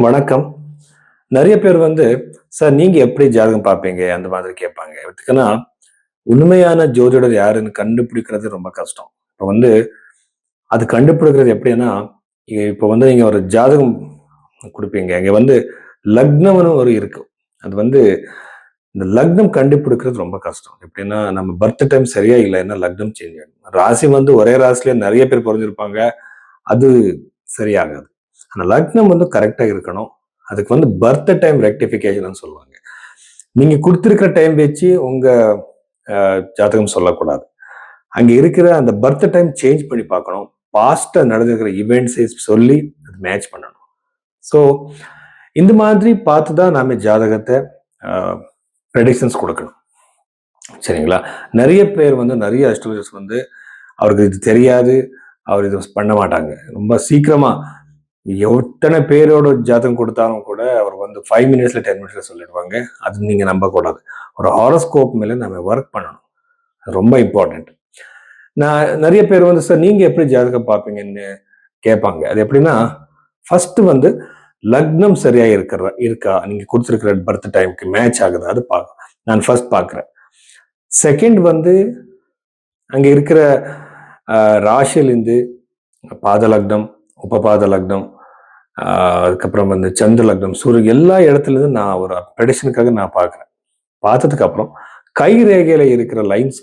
வணக்கம். நிறைய பேர் சார் நீங்க எப்படி ஜாதகம் பார்ப்பீங்க? அந்த மாதிரி கேட்பாங்க. எதுக்குன்னா, உண்மையான ஜோதிடர் யாருன்னு கண்டுபிடிக்கிறது ரொம்ப கஷ்டம். இப்ப அது கண்டுபிடிக்கிறது எப்படின்னா, இப்ப நீங்க ஒரு ஜாதகம் குடுப்பீங்க. இங்க லக்னம்னு ஒரு இருக்கு. அது இந்த லக்னம் கண்டுபிடிக்கிறது ரொம்ப கஷ்டம். எப்படின்னா, நம்ம பர்த் டைம் சரியா இல்லைன்னா லக்னம் சேஞ்ச் ஆகும். ராசி ஒரே ராசியில நிறைய பேர் பொறந்திருப்பாங்க. அது சரியாகாது. ஆனா லக்னம் கரெக்ட்டா இருக்கணும். அதுக்கு பர்த் டைம் ரெக்டிஃபிகேஷன்னு சொல்லுவாங்க. நீங்க குடுத்திருக்கிற டைம் வச்சு உங்க ஜாதகம் சொல்லக்கூடாது. அங்க இருக்கிற அந்த பர்த் டைம் சேஞ்ச் பண்ணி பார்க்கணும். பாஸ்ட்ல நடந்திருக்கிற ஈவெண்ட்ஸை சொல்லி அது மேட்ச் பண்ணணும். ஸோ இந்த மாதிரி பார்த்து தான் நாம ஜாதகத்தை ப்ரெடிக்ஷன்ஸ் கொடுக்கணும். சரிங்களா? நிறைய பேர் நிறைய அஸ்ட்ராலஜர்ஸ் அவருக்கு இது தெரியாது, அவர் இது பண்ண மாட்டாங்க. ரொம்ப சீக்கிரமா எத்தனை பேரோட ஜாதகம் கொடுத்தாலும் கூட அவர் 5 மினிட்ஸ்ல 10 மினிட்ஸ்ல சொல்லிடுவாங்க. அது நீங்க நம்பக்கூடாது. ஒரு ஹாரோஸ்கோப் மேல நம்ம ஒர்க் பண்ணணும். ரொம்ப இம்பார்ட்டன்ட். நான் நிறைய பேர் சார் நீங்க எப்படி ஜாதகம் பார்ப்பீங்கன்னு கேட்பாங்க. அது எப்படின்னா, ஃபர்ஸ்ட் லக்னம் சரியா இருக்கா நீங்க கொடுத்துருக்கிற பர்த் டைமுக்கு மேட்ச் ஆகுது அது நான் ஃபர்ஸ்ட் பார்க்குறேன். செகண்ட் அங்க இருக்கிற ராசியிலிருந்து பாத லக்னம், உபபாத லக்னம், அதுக்கப்புறம் சந்திர லக்னம், சூரியன் எல்லா இடத்துல இருந்து நான் ஒரு ப்ரெடிக்ஷனுக்காக நான் பார்க்குறேன். பார்த்ததுக்கு அப்புறம் கை ரேகையில இருக்கிற லைன்ஸ்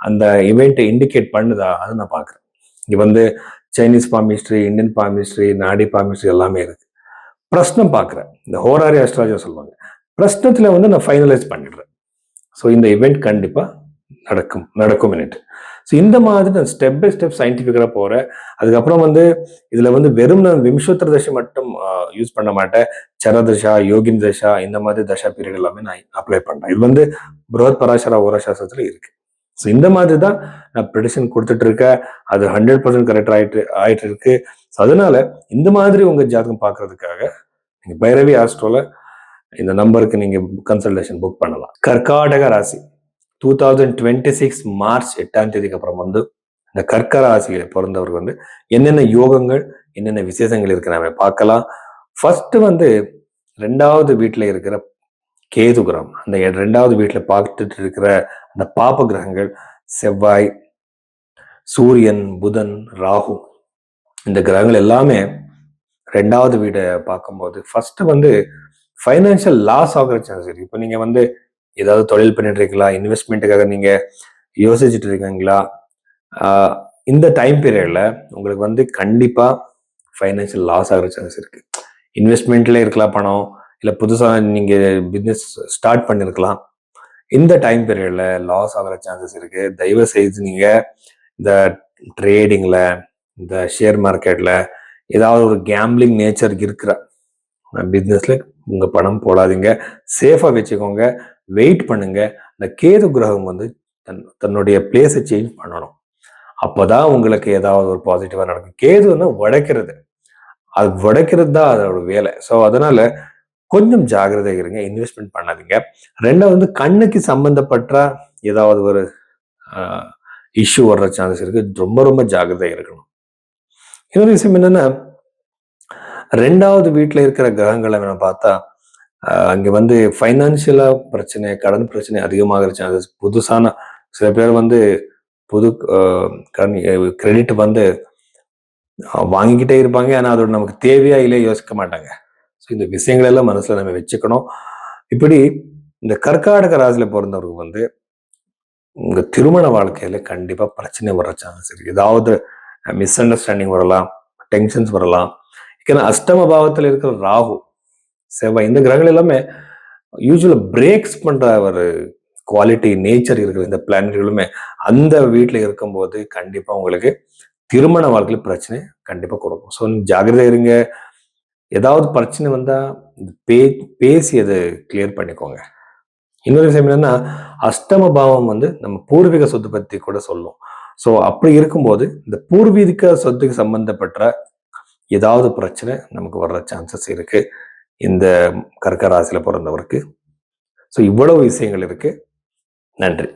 அந்த இவெண்ட்டை இண்டிகேட் பண்ணுதா அதை நான் பார்க்குறேன். இங்க சைனீஸ் பாமிஸ்ட்ரி, இந்தியன் பாமிஸ்ட்ரி, நாடி பாமிஸ்ட்ரி எல்லாமே இருக்கு. பிரஸ்னம் பார்க்குறேன். இந்த ஹோராரி அஸ்ட்ராலஜர் சொல்லுவாங்க. பிரஸ்னத்துல நான் ஃபைனலைஸ் பண்ணிடுறேன். ஸோ இந்த இவெண்ட் கண்டிப்பா நடக்கும். ஸோ இந்த மாதிரி நான் ஸ்டெப் பை ஸ்டெப் சயின்டிஃபிக்காக போகிறேன். அதுக்கப்புறம் இதுல வெறும் நான் விம்சோத்தர தசை மட்டும் யூஸ் பண்ண மாட்டேன். சரதசா, யோகின் தசா, இந்த மாதிரி தசா பீரியட் எல்லாமே நான் அப்ளை பண்றேன். இது புரோத் பராசரா ஓரசாஸ்திரத்துல இருக்கு. ஸோ இந்த மாதிரி தான் நான் ப்ரெடிக்ஷன் கொடுத்துட்டு இருக்கேன். அது 100% கரெக்ட் ஆயிட்டு இருக்கு. ஸோ அதனால இந்த மாதிரி உங்க ஜாதகம் பார்க்கறதுக்காக நீங்க பைரவி ஆஸ்ட்ரோல இந்த நம்பருக்கு நீங்க கன்சல்டேஷன் புக் பண்ணலாம். கர்நாடக ராசி 2026 மார்ச் 8ஆம் தேதிக்கு அப்புறம் இந்த கர்க்க ராசியில பிறந்தவர்கள் என்னென்ன யோகங்கள், என்னென்ன விசேஷங்கள் இருக்கு நாம பார்க்கலாம். ஃபர்ஸ்ட் 2வது வீட்டுல இருக்கிற கேது கிரகம், அந்த 2வது வீட்டுல பார்த்துட்டு இருக்கிற அந்த பாப கிரகங்கள் செவ்வாய், சூரியன், புதன், ராகு, இந்த கிரகங்கள் எல்லாமே 2வது வீடை பார்க்கும்போது ஃபர்ஸ்ட் ஃபைனான்சியல் லாஸ் ஆகிற சான்ஸ் இருக்கு. இப்போ நீங்க ஏதாவது தொழில் பண்ணிட்டு இருக்கீங்களா, இன்வெஸ்ட்மெண்ட்டுக்காக நீங்க யோசிச்சுட்டு இருக்கீங்களா, இந்த டைம் பீரியட்ல உங்களுக்கு கண்டிப்பா ஃபைனான்சியல் லாஸ் ஆகிற சான்ஸ் இருக்கு. இன்வெஸ்ட்மெண்ட்ல இருக்கலாம் பணம், இல்ல புதுசா நீங்க பிசினஸ் ஸ்டார்ட் பண்ணிருக்கலாம். இந்த டைம் பீரியட்ல லாஸ் ஆகிற சான்சஸ் இருக்கு. தயவு செய்து நீங்க இந்த ட்ரேடிங்ல, இந்த ஷேர் மார்க்கெட்ல ஏதாவது ஒரு கேம்பிளிங் நேச்சர் இருக்கிற பிசினஸ்ல உங்க பணம் போடாதீங்க. சேஃபா வச்சுக்கோங்க. வெயிட் பண்ணுங்க. இந்த கேது கிரகம் தன்னுடைய பிளேஸை சேஞ்ச் பண்ணணும். அப்பதான் உங்களுக்கு ஏதாவது ஒரு பாசிட்டிவா நடக்கும். கேது உடைக்கிறது, அது உடைக்கிறது தான் அதோட வேலை. ஸோ அதனால கொஞ்சம் ஜாகிரதை இருங்க. இன்வெஸ்ட்மெண்ட் பண்ணாதீங்க. 2வது கண்ணுக்கு சம்பந்தப்பட்ட ஏதாவது ஒரு இஷ்யூ வர்ற சான்சஸ் இருக்கு. ரொம்ப ரொம்ப ஜாகிரதை இருக்கணும். இன்னொரு விஷயம் என்னன்னா, 2வது வீட்டுல இருக்கிற கிரகங்களை நம்ம பார்த்தா அங்க ஃபைனான்சியலா பிரச்சனை, கடன் பிரச்சனை அதிகமாகிற சான்சஸ். புதுசான சில பேர் புது கிரெடிட் வாங்கிக்கிட்டே இருப்பாங்க. ஆனா அதோட நமக்கு தேவையா இல்லையா யோசிக்க மாட்டாங்க. ஸோ இந்த விஷயங்கள் எல்லாம் மனசுல நம்ம வச்சுக்கணும். இப்படி இந்த கர்நாடக ராசியில பிறந்தவருக்கு உங்க திருமண வாழ்க்கையில கண்டிப்பா பிரச்சனை வர சான்ஸ் இருக்கு. ஏதாவது மிஸ் அண்டர்ஸ்டாண்டிங் வரலாம், டென்ஷன்ஸ் வரலாம். ஏன்னா அஷ்டம பாவத்தில் இருக்கிற ராகு, செவ்வாய், இந்த கிரகங்கள் எல்லாமே யூஸ்வலா பிரேக்ஸ் பண்ற ஒரு குவாலிட்டி நேச்சர் இருக்கிற இந்த பிளானட்களுமே அந்த வீட்டுல இருக்கும்போது கண்டிப்பா உங்களுக்கு திருமண வாழ்க்கையில பிரச்சனை கண்டிப்பா கொடுக்கும். ஸோ நீங்க ஜாகிரதை இருங்க. ஏதாவது பிரச்சனை வந்தா பேசி அதை கிளியர் பண்ணிக்கோங்க. இன்னொரு விஷயம் என்னன்னா, அஷ்டம பாவம் நம்ம பூர்வீக சொத்து பத்தி கூட சொல்லும். ஸோ அப்படி இருக்கும்போது இந்த பூர்வீக சொத்துக்கு சம்பந்தப்பட்ட ஏதாவது பிரச்சனை நமக்கு வர்ற சான்சஸ் இருக்கு இந்த கர்க்க ராசியில பிறந்தவருக்கு. ஸோ இவ்வளவு விஷயங்கள் இருக்கு. நன்றி.